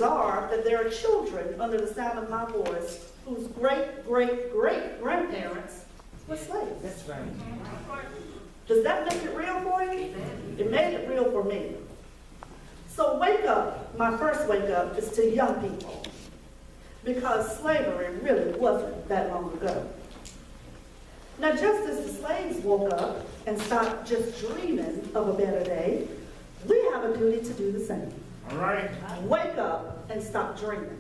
are that there are children under the sound of my voice whose great-great-great-grandparents were slaves. That's right. Does that make it real for you? It made it real for me. So wake up, my first wake up is to young people, because slavery really wasn't that long ago. Now, just as the slaves woke up and stopped just dreaming of a better day, we have a duty to do the same. All right. Wake up and stop dreaming.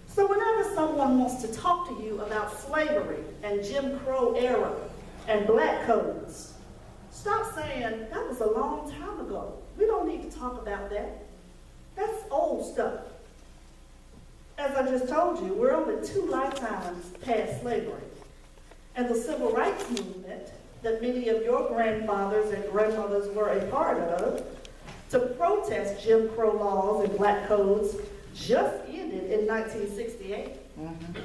So whenever someone wants to talk to you about slavery and Jim Crow era and black codes, stop saying, that was a long time ago. We don't need to talk about that. That's old stuff. As I just told you, we're only 2 lifetimes past slavery. And the civil rights movement that many of your grandfathers and grandmothers were a part of to protest Jim Crow laws and black codes just ended in 1968. Mm-hmm.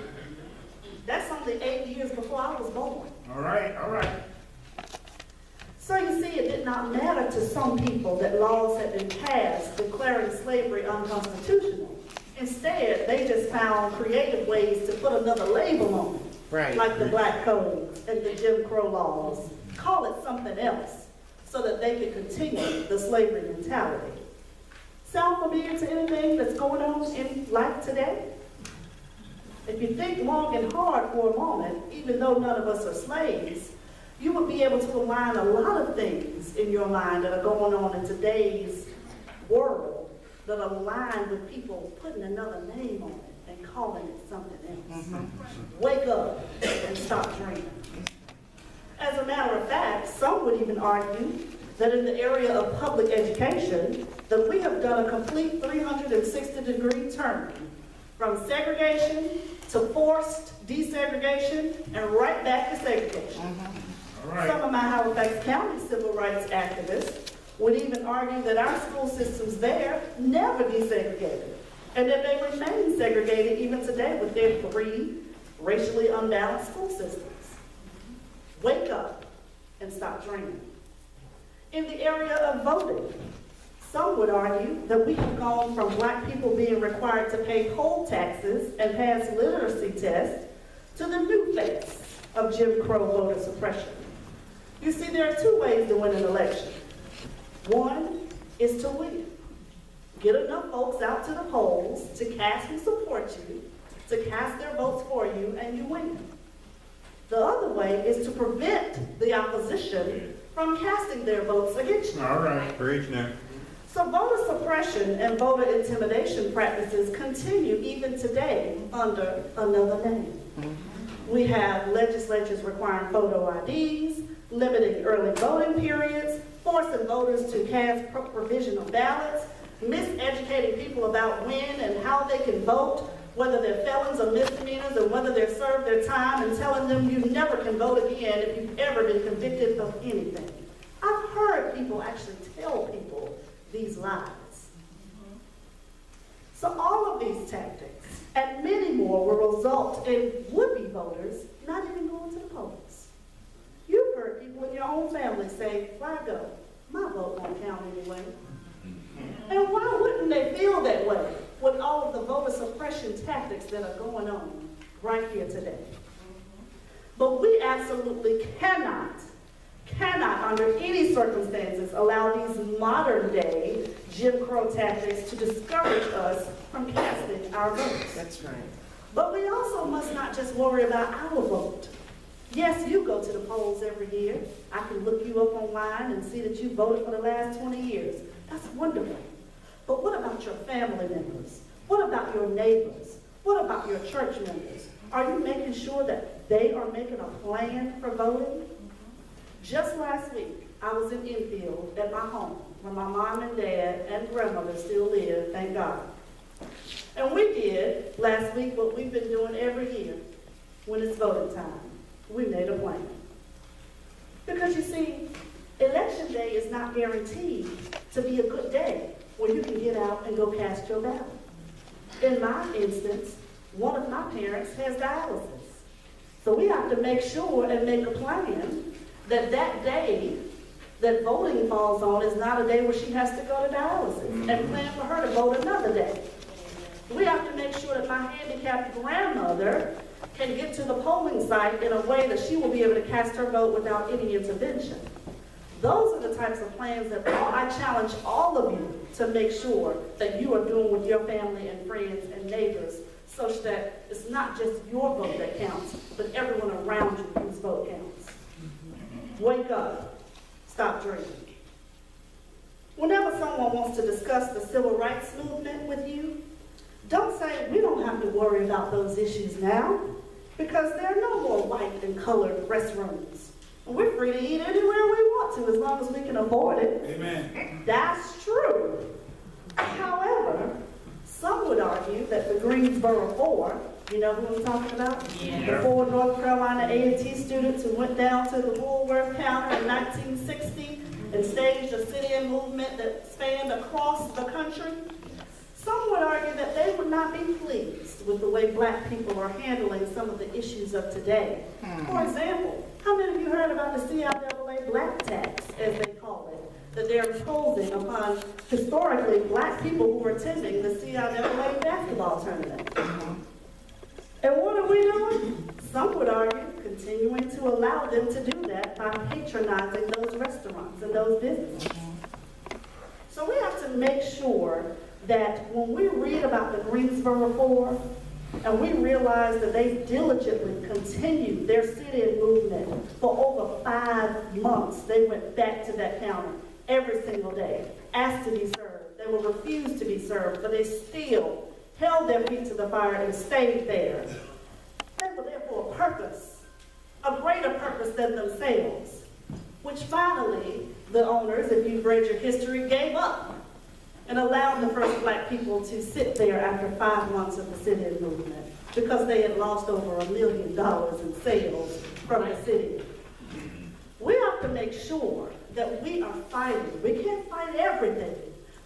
That's only 8 years before I was born. All right. All right. So you see, it did not matter to some people that laws had been passed declaring slavery unconstitutional. Instead, they just found creative ways to put another label on it. Right. Like the black codes and the Jim Crow laws. Call it something else so that they could continue the slavery mentality. Sound familiar to anything that's going on in life today? If you think long and hard for a moment, even though none of us are slaves, you would be able to align a lot of things in your mind that are going on in today's world that align with people putting another name on it and calling it something else. Mm-hmm. Wake up and stop dreaming. As a matter of fact, some would even argue that in the area of public education, that we have done a complete 360-degree turn from segregation to forced desegregation and right back to segregation. Mm-hmm. All right. Some of my Halifax County civil rights activists would even argue that our school systems there never desegregated, and that they remain segregated even today with their 3 racially unbalanced school systems. Wake up and stop dreaming. In the area of voting, some would argue that we have gone from black people being required to pay poll taxes and pass literacy tests to the new face of Jim Crow voter suppression. You see, there are 2 ways to win an election. One is to win. Get enough folks out to the polls to cast and support you, to cast their votes for you, and you win. The other way is to prevent the opposition from casting their votes against you. All right. Preach now. So voter suppression and voter intimidation practices continue even today under another name. We have legislatures requiring photo IDs, limiting early voting periods, forcing voters to cast provisional ballots, miseducating people about when and how they can vote, whether they're felons or misdemeanors, or whether they've served their time, and telling them you never can vote again if you've ever been convicted of anything. I've heard people actually tell people these lies. So all of these tactics and many more will result in would-be voters not even going to the polls. You've heard people in your own family say, why go? My vote won't count anyway. And why wouldn't they feel that way with all of the voter suppression tactics that are going on right here today? But we absolutely cannot under any circumstances allow these modern day Jim Crow tactics to discourage us from casting our votes. That's right. But we also must not just worry about our vote. Yes, you go to the polls every year. I can look you up online and see that you voted for the last 20 years. That's wonderful. But what about your family members? What about your neighbors? What about your church members? Are you making sure that they are making a plan for voting? Just last week, I was in Enfield at my home, where my mom and dad and grandmother still live, thank God. And we did last week what we've been doing every year when it's voting time. We made a plan. Because you see, election day is not guaranteed to be a good day where you can get out and go cast your ballot. In my instance, one of my parents has dialysis. So we have to make sure and make a plan that that day that voting falls on is not a day where she has to go to dialysis, and plan for her to vote another day. handicapped grandmother can get to the polling site in a way that she will be able to cast her vote without any intervention. Those are the types of plans that I challenge all of you to make sure that you are doing with your family and friends and neighbors, such that it's not just your vote that counts, but everyone around you whose vote counts. Wake up. Stop dreaming. Whenever someone wants to discuss the civil rights movement with you, don't say, we don't have to worry about those issues now, because there are no more white and colored restrooms. We're free to eat anywhere we want to as long as we can afford it. Amen. That's true. However, some would argue that the Greensboro Four, you know who I'm talking about? Yeah. The 4 North Carolina A&T students who went down to the Woolworth counter in 1960 and staged a sit-in movement that spanned across the country. Some would argue that they would not be pleased with the way black people are handling some of the issues of today. For example, how many of you heard about the CIAA black tax, as they call it, that they're imposing upon historically black people who are attending the CIAA basketball tournament? And what are we doing? Some would argue continuing to allow them to do that by patronizing those restaurants and those businesses. So we have to make sure that when we read about the Greensboro Four, and we realize that they diligently continued their sit-in movement for over 5 months. They went back to that counter every single day, asked to be served. They were refused to be served, but they still held their feet to the fire and stayed there. They were there for a purpose, a greater purpose than themselves, which finally the owners, if you've read your history, gave up and allowed the first black people to sit there after 5 months of the sit-in movement because they had lost over $1 million in sales from the city. We have to make sure that we are fighting. We can't fight everything,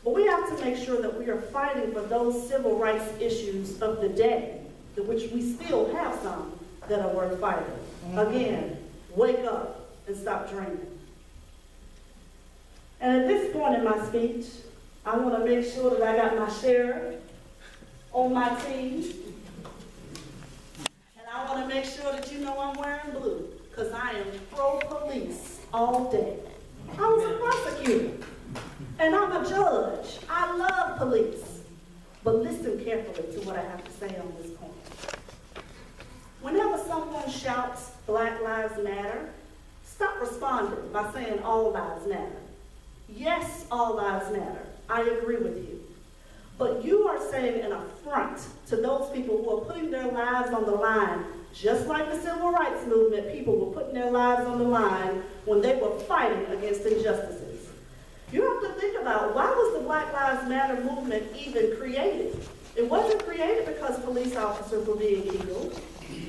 but we have to make sure that we are fighting for those civil rights issues of the day, which we still have some that are worth fighting. Again, wake up and stop dreaming. And at this point in my speech, I want to make sure that I got my sheriff on my team. And I want to make sure that you know I'm wearing blue, because I am pro-police all day. I was a prosecutor, and I'm a judge. I love police. But listen carefully to what I have to say on this point. Whenever someone shouts, Black Lives Matter, stop responding by saying all lives matter. Yes, all lives matter. I agree with you. But you are saying an affront to those people who are putting their lives on the line, just like the civil rights movement, people were putting their lives on the line when they were fighting against injustices. You have to think about, why was the Black Lives Matter movement even created? It wasn't created because police officers were being killed.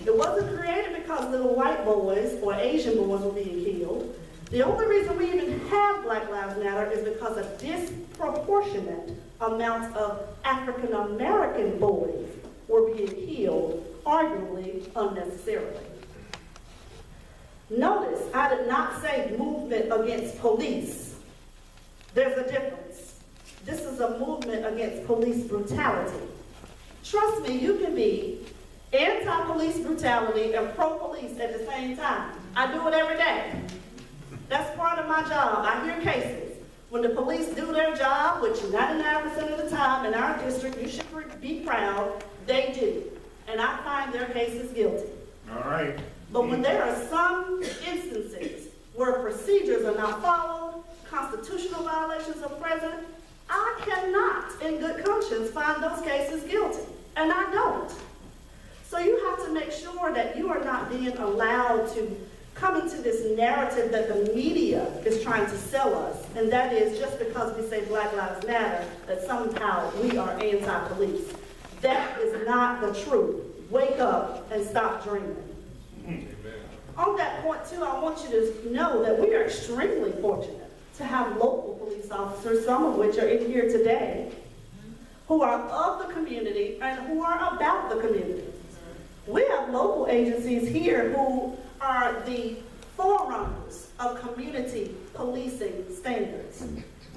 It wasn't created because little white boys or Asian boys were being killed. The only reason we even have Black Lives Matter is because a disproportionate amount of African American boys were being killed, arguably unnecessarily. Notice, I did not say movement against police. There's a difference. This is a movement against police brutality. Trust me, you can be anti-police brutality and pro-police at the same time. I do it every day. That's part of my job. I hear cases. When the police do their job, which 99% of the time in our district, you should be proud, they do. And I find their cases guilty. All right. But when there are some instances where procedures are not followed, constitutional violations are present, I cannot, in good conscience, find those cases guilty. And I don't. So you have to make sure that you are not being allowed to come into this narrative that the media is trying to sell us, and that is just because we say Black Lives Matter, that somehow we are anti-police. That is not the truth. Wake up and stop dreaming. Amen. On that point too, I want you to know that we are extremely fortunate to have local police officers, some of which are in here today, who are of the community and who are about the community. We have local agencies here who are the forerunners of community policing standards.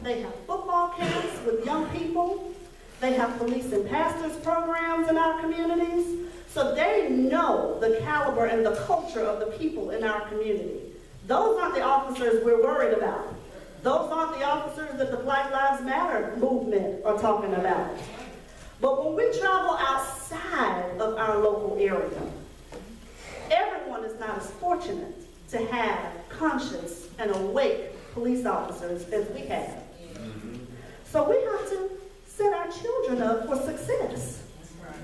They have football camps with young people. They have police and pastors programs in our communities. So they know the caliber and the culture of the people in our community. Those aren't the officers we're worried about. Those aren't the officers that the Black Lives Matter movement are talking about. But when we travel outside of our local area, everyone is not as fortunate to have conscious and awake police officers as we have. So we have to set our children up for success.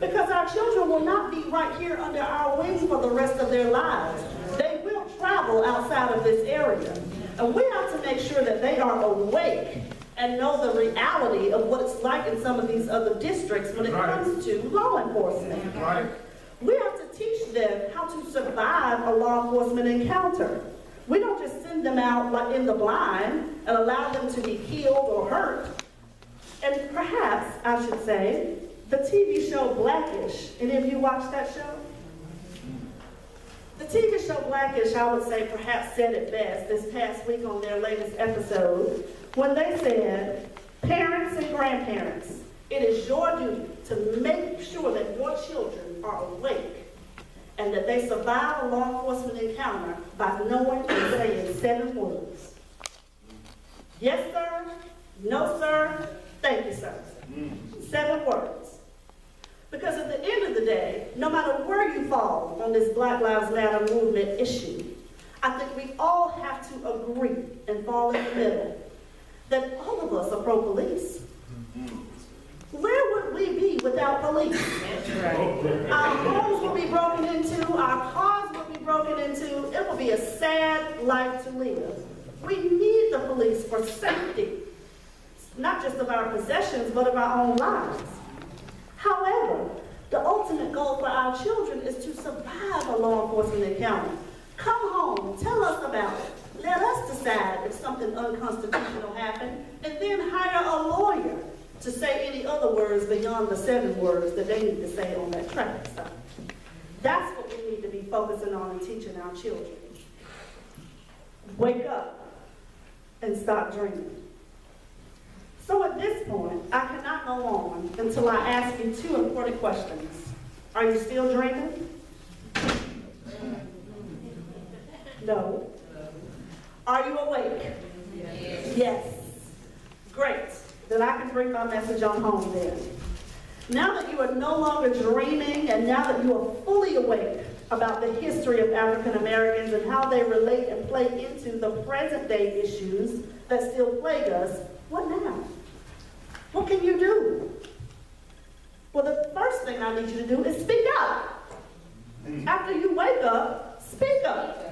Because our children will not be right here under our wings for the rest of their lives. They will travel outside of this area. And we have to make sure that they are awake and know the reality of what it's like in some of these other districts when it comes to law enforcement. We have to teach them how to survive a law enforcement encounter. We don't just send them out like in the blind and allow them to be killed or hurt. And perhaps, I should say, the TV show Blackish. Any of you watch that show? The TV show Blackish, I would say, perhaps said it best this past week on their latest episode when they said, parents and grandparents, it is your duty to make sure that your children are awake and that they survive a law enforcement encounter by knowing and saying 7 words. Yes, sir. No, sir. Thank you, sir. 7 words. Because at the end of the day, no matter where you fall on this Black Lives Matter movement issue, I think we all have to agree and fall in the middle that all of us are pro-police. Where would we be without police? Our homes would be broken into, our cars would be broken into. It would be a sad life to live. We need the police for safety, not just of our possessions, but of our own lives. However, the ultimate goal for our children is to survive a law enforcement encounter. Come home, tell us about it. Let us decide if something unconstitutional happened, and then hire a lawyer to say any other words beyond the 7 words that they need to say on that traffic stop. That's what we need to be focusing on and teaching our children. Wake up and stop dreaming. So at this point, I cannot go on until I ask you 2 important questions. Are you still dreaming? No. Are you awake? Yes. Great. Then I can bring my message on home then. Now that you are no longer dreaming and now that you are fully awake about the history of African Americans and how they relate and play into the present day issues that still plague us, what now? What can you do? Well, the first thing I need you to do is speak up. After you wake up, speak up.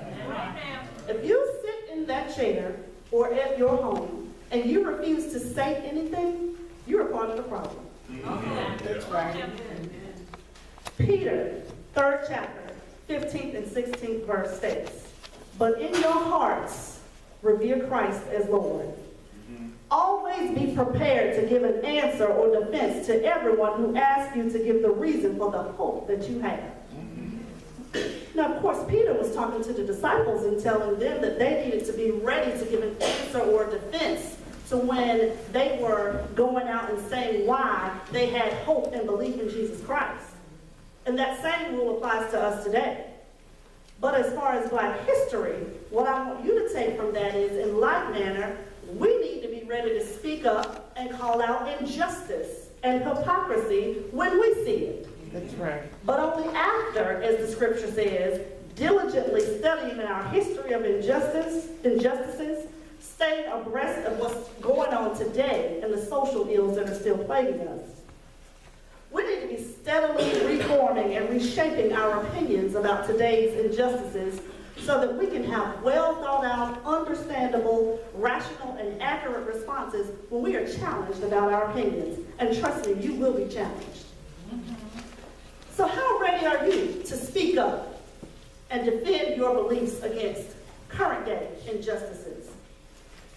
If you sit in that chair or at your home and you refuse to say anything, you're a part of the problem. That's right. Peter, 3rd chapter, 15th and 16th verse states, "But in your hearts, revere Christ as Lord. Always be prepared to give an answer or defense to everyone who asks you to give the reason for the hope that you have." Now, of course, Peter was talking to the disciples and telling them that they needed to be ready to give an answer or defense to when they were going out and saying why they had hope and belief in Jesus Christ. And that same rule applies to us today. But as far as Black history, what I want you to take from that is, in like manner, we need to be ready to speak up and call out injustice and hypocrisy when we see it. That's right. But only after, as the scripture says, diligently studying our history of injustices, staying abreast of what's going on today and the social ills that are still plaguing us. We need to be steadily reforming and reshaping our opinions about today's injustices so that we can have well thought out, understandable, rational, and accurate responses when we are challenged about our opinions. And trust me, you will be challenged. So how ready are you to speak up and defend your beliefs against current day injustices?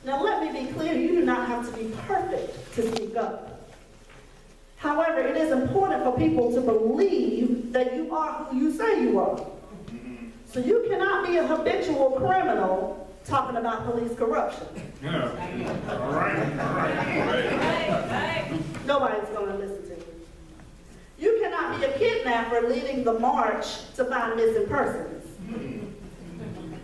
Now let me be clear, you do not have to be perfect to speak up. However, it is important for people to believe that you are who you say you are. So you cannot be a habitual criminal talking about police corruption. Yeah. All right. Nobody's going to listen to you. You cannot be a kidnapper leading the march to find missing persons.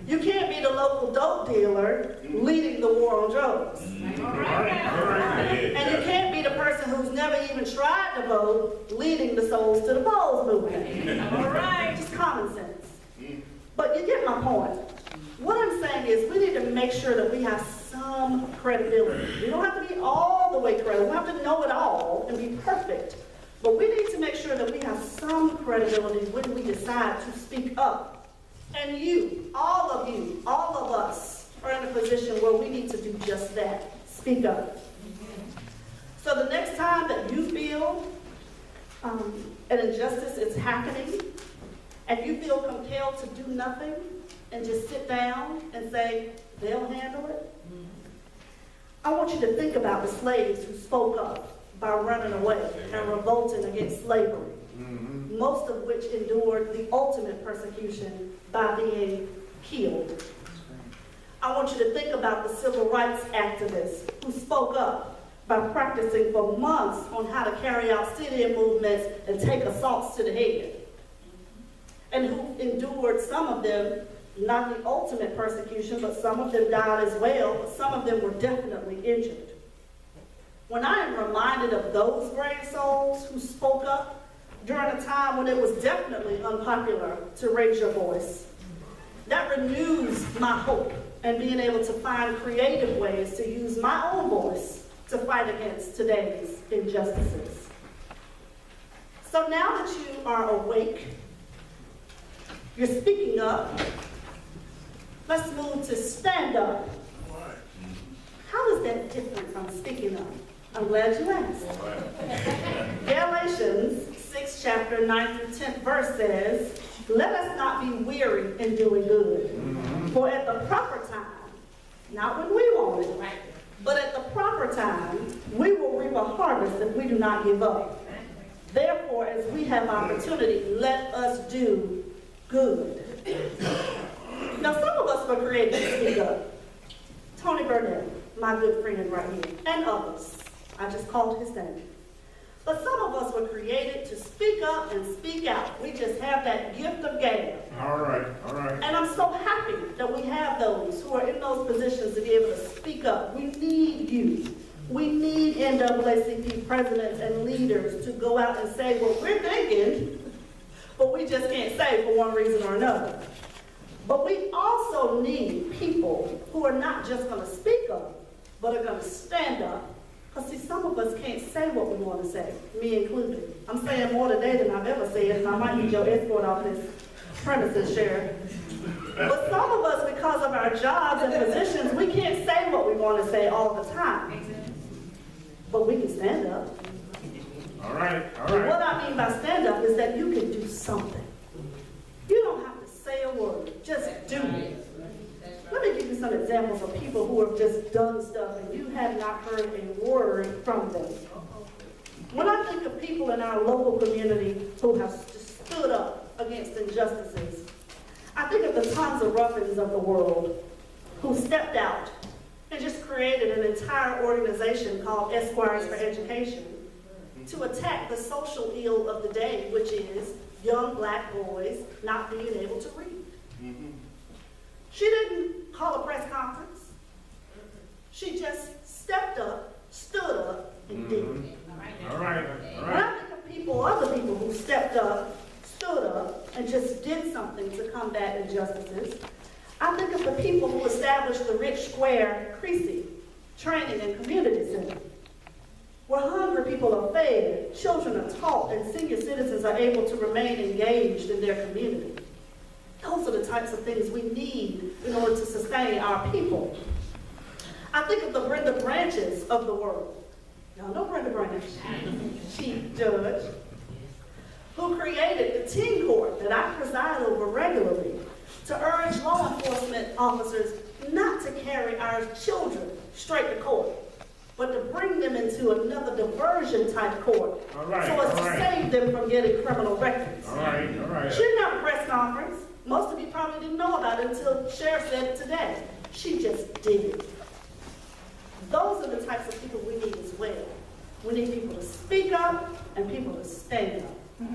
You can't be the local dope dealer leading the war on drugs. All right. And you can't be the person who's never even tried to vote leading the Souls to the Polls movement. All right. Just common sense. But you get my point. What I'm saying is we need to make sure that we have some credibility. We don't have to be all the way credible. We don't have to know it all and be perfect. But we need to make sure that we have some credibility when we decide to speak up. And you, all of us, are in a position where we need to do just that. Speak up. So the next time that you feel an injustice is happening, and you feel compelled to do nothing and just sit down and say, they'll handle it, I want you to think about the slaves who spoke up by running away and revolting against slavery, most of which endured the ultimate persecution by being killed. I want you to think about the civil rights activists who spoke up by practicing for months on how to carry out sit-in movements and take assaults to the head, and who endured, some of them, not the ultimate persecution, but some of them died as well, but some of them were definitely injured. When I am reminded of those brave souls who spoke up during a time when it was definitely unpopular to raise your voice, that renews my hope and being able to find creative ways to use my own voice to fight against today's injustices. So now that you are awake, you're speaking up, let's move to stand up. How is that different from speaking up? I'm glad you asked. Galatians 6 chapter 9 through 10th verse says, let us not be weary in doing good. For at the proper time, not when we want it, but at the proper time, we will reap a harvest if we do not give up. Therefore, as we have opportunity, let us do good. Now, some of us were created to speak up. Tony Burnett, my good friend right here, and others. I just called his name. But some of us were created to speak up and speak out. We just have that gift of gab. All right. And I'm so happy that we have those who are in those positions to be able to speak up. We need you. We need NAACP presidents and leaders to go out and say what we're thinking, but we just can't say for one reason or another. But we also need people who are not just going to speak up, but are going to stand up. Because see, some of us can't say what we want to say, me included. I'm saying more today than I've ever said, and I might need your escort off this premises, Sheriff. But some of us, because of our jobs and positions, we can't say what we want to say all the time. But we can stand up. All right. And what I mean by stand up is that you can do something. You don't have to say a word, just do it. Let me give you some examples of people who have just done stuff and you have not heard a word from them. When I think of people in our local community who have stood up against injustices, I think of the Tons of Ruffins of the world who stepped out and just created an entire organization called Esquires for Education to attack the social ill of the day, which is young black boys not being able to read. She didn't call a press conference. She just stepped up, stood up, and did it. All right. When I think of people, other people who stepped up, stood up, and just did something to combat injustices, I think of the people who established the Rich Square Creasy Training and Community Center, where hungry people are fed, children are taught, and senior citizens are able to remain engaged in their community. Those are the types of things we need in order to sustain our people. I think of the Brenda Branches of the world. Y'all know Brenda Branch, Chief Judge, who created the teen court that I preside over regularly to urge law enforcement officers not to carry our children straight to court, but to bring them into another diversion type court so as to save them from getting criminal records. All right. She didn't have a press conference. Most of you probably didn't know about it until Sheriff said it today. She just did it. Those are the types of people we need as well. We need people to speak up and people to stand up.